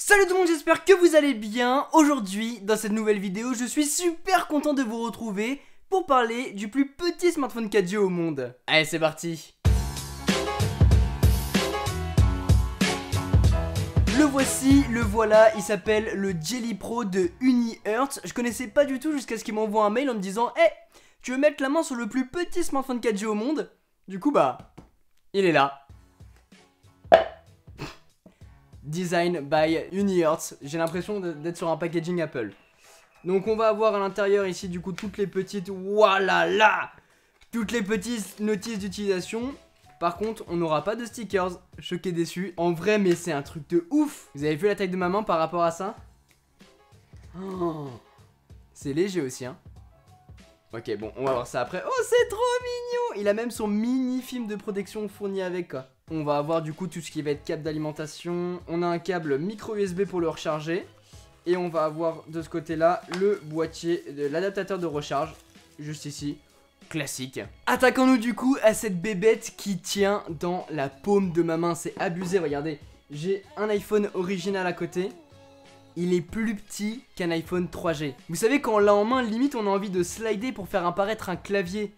Salut tout le monde, j'espère que vous allez bien. Aujourd'hui, dans cette nouvelle vidéo, je suis super content de vous retrouver pour parler du plus petit smartphone 4G au monde. Allez, c'est parti. Le voici, le voilà, il s'appelle le Jelly Pro de UniHertz. Je connaissais pas du tout jusqu'à ce qu'il m'envoie un mail en me disant hey, tu veux mettre la main sur le plus petit smartphone 4G au monde? Du coup il est là. Design by UniHertz. J'ai l'impression d'être sur un packaging Apple. Donc on va avoir à l'intérieur ici du coup toutes les petites, voilà là, toutes les petites notices d'utilisation. Par contre on n'aura pas de stickers, choqué déçu. En vrai mais c'est un truc de ouf. Vous avez vu la taille de ma main par rapport à ça? Oh, c'est léger aussi hein. Ok bon on va voir ça après. Oh c'est trop mignon. Il a même son mini film de protection fourni avec quoi. On va avoir du coup tout ce qui va être câble d'alimentation. On a un câble micro USB pour le recharger. Et on va avoir de ce côté là le boîtier de l'adaptateur de recharge. Juste ici. Classique. Attaquons-nous du coup à cette bébête qui tient dans la paume de ma main. C'est abusé, regardez. J'ai un iPhone original à côté. Il est plus petit qu'un iPhone 3G. Vous savez quand on l'a en main, limite on a envie de slider pour faire apparaître un clavier.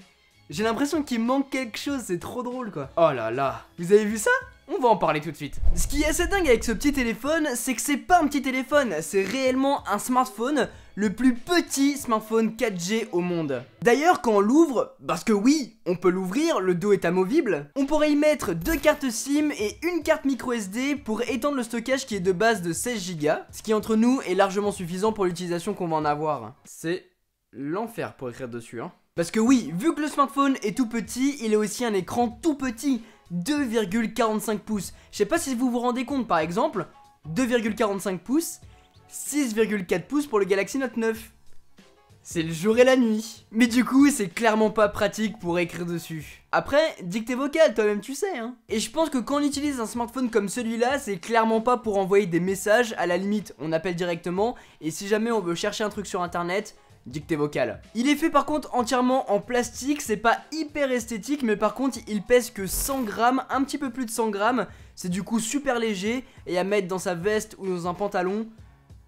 J'ai l'impression qu'il manque quelque chose, c'est trop drôle quoi. Oh là là, vous avez vu ça? On va en parler tout de suite. Ce qui est assez dingue avec ce petit téléphone, c'est que c'est pas un petit téléphone, c'est réellement un smartphone, le plus petit smartphone 4G au monde. D'ailleurs quand on l'ouvre, parce que oui, on peut l'ouvrir, le dos est amovible, on pourrait y mettre 2 cartes SIM et une carte micro SD pour étendre le stockage qui est de base de 16 Go, ce qui entre nous est largement suffisant pour l'utilisation qu'on va en avoir. C'est l'enfer pour écrire dessus hein. Parce que oui, vu que le smartphone est tout petit, il a aussi un écran tout petit, 2,45 pouces. Je sais pas si vous vous rendez compte, par exemple, 2,45 pouces, 6,4 pouces pour le Galaxy Note 9. C'est le jour et la nuit. Mais du coup, c'est clairement pas pratique pour écrire dessus. Après, dictée vocale, toi-même tu sais, hein. Et je pense que quand on utilise un smartphone comme celui-là, c'est clairement pas pour envoyer des messages. À la limite, on appelle directement. Et si jamais on veut chercher un truc sur internet, dictée vocale. Il est fait par contre entièrement en plastique, c'est pas hyper esthétique, mais par contre il pèse que 100 grammes, un petit peu plus de 100 grammes. C'est du coup super léger et à mettre dans sa veste ou dans un pantalon,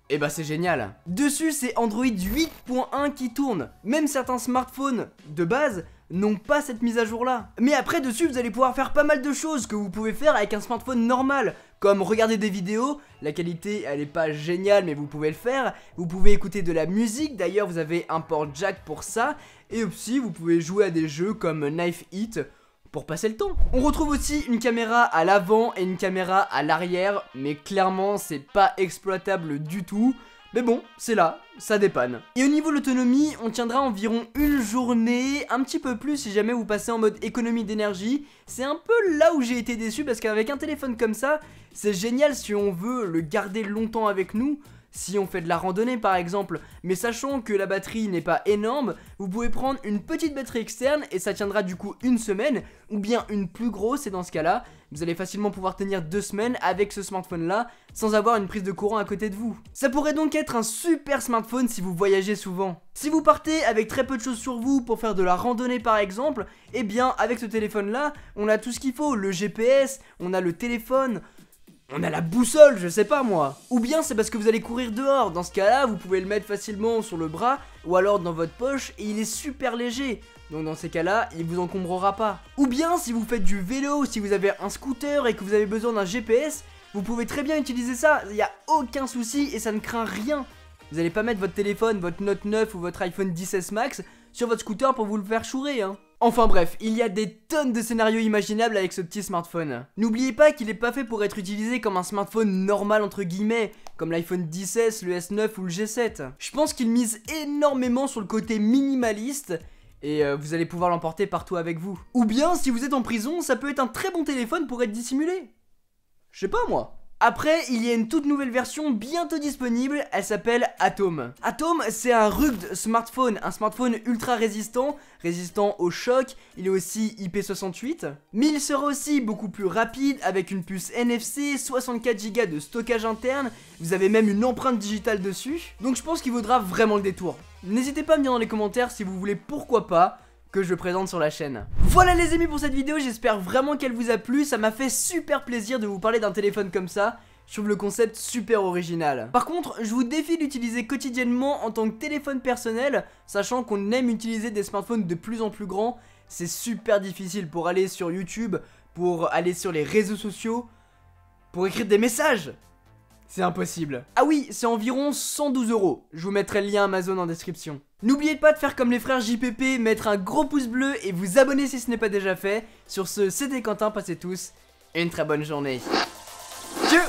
et bah c'est génial. Dessus c'est Android 8.1 qui tourne. Même certains smartphones de base n'ont pas cette mise à jour là. Mais après dessus vous allez pouvoir faire pas mal de choses que vous pouvez faire avec un smartphone normal. Comme regarder des vidéos, la qualité elle est pas géniale mais vous pouvez le faire. Vous pouvez écouter de la musique, d'ailleurs vous avez un port jack pour ça. Et aussi vous pouvez jouer à des jeux comme Knife Hit pour passer le temps. On retrouve aussi une caméra à l'avant et une caméra à l'arrière. Mais clairement c'est pas exploitable du tout. Mais bon, c'est là, ça dépanne. Et au niveau de l'autonomie, on tiendra environ une journée, un petit peu plus si jamais vous passez en mode économie d'énergie. C'est un peu là où j'ai été déçu parce qu'avec un téléphone comme ça, c'est génial si on veut le garder longtemps avec nous. Si on fait de la randonnée par exemple, mais sachant que la batterie n'est pas énorme, vous pouvez prendre une petite batterie externe et ça tiendra du coup une semaine, ou bien une plus grosse et dans ce cas là, vous allez facilement pouvoir tenir 2 semaines avec ce smartphone là, sans avoir une prise de courant à côté de vous. Ça pourrait donc être un super smartphone si vous voyagez souvent. Si vous partez avec très peu de choses sur vous pour faire de la randonnée par exemple, eh bien avec ce téléphone là, on a tout ce qu'il faut, le GPS, on a le téléphone, on a la boussole, je sais pas moi. Ou bien c'est parce que vous allez courir dehors. Dans ce cas là vous pouvez le mettre facilement sur le bras ou alors dans votre poche et il est super léger. Donc dans ces cas là il vous encombrera pas. Ou bien si vous faites du vélo, si vous avez un scooter et que vous avez besoin d'un GPS, vous pouvez très bien utiliser ça, il n'y a aucun souci et ça ne craint rien. Vous allez pas mettre votre téléphone, votre Note 9 ou votre iPhone 10S Max sur votre scooter pour vous le faire chourer hein. Enfin bref, il y a des tonnes de scénarios imaginables avec ce petit smartphone. N'oubliez pas qu'il est pas fait pour être utilisé comme un smartphone normal entre guillemets, comme l'iPhone 10S, le S9 ou le G7. Je pense qu'il mise énormément sur le côté minimaliste et vous allez pouvoir l'emporter partout avec vous. Ou bien si vous êtes en prison, ça peut être un très bon téléphone pour être dissimulé. Je sais pas moi. Après, il y a une toute nouvelle version bientôt disponible, elle s'appelle Atom. Atom, c'est un rugged smartphone, un smartphone ultra résistant, résistant au choc, il est aussi IP68. Mais il sera aussi beaucoup plus rapide avec une puce NFC, 64 Go de stockage interne, vous avez même une empreinte digitale dessus. Donc je pense qu'il vaudra vraiment le détour. N'hésitez pas à me dire dans les commentaires si vous voulez pourquoi pas que je présente sur la chaîne. Voilà les amis pour cette vidéo, j'espère vraiment qu'elle vous a plu, ça m'a fait super plaisir de vous parler d'un téléphone comme ça. Je trouve le concept super original. Par contre, je vous défie d'utiliser quotidiennement en tant que téléphone personnel, sachant qu'on aime utiliser des smartphones de plus en plus grands. C'est super difficile pour aller sur YouTube, pour aller sur les réseaux sociaux, pour écrire des messages. C'est impossible. Ah oui, c'est environ 112 €. Je vous mettrai le lien Amazon en description. N'oubliez pas de faire comme les frères JPP, mettre un gros pouce bleu et vous abonner si ce n'est pas déjà fait. Sur ce, c'était Quentin, passez tous une très bonne journée. Tchau.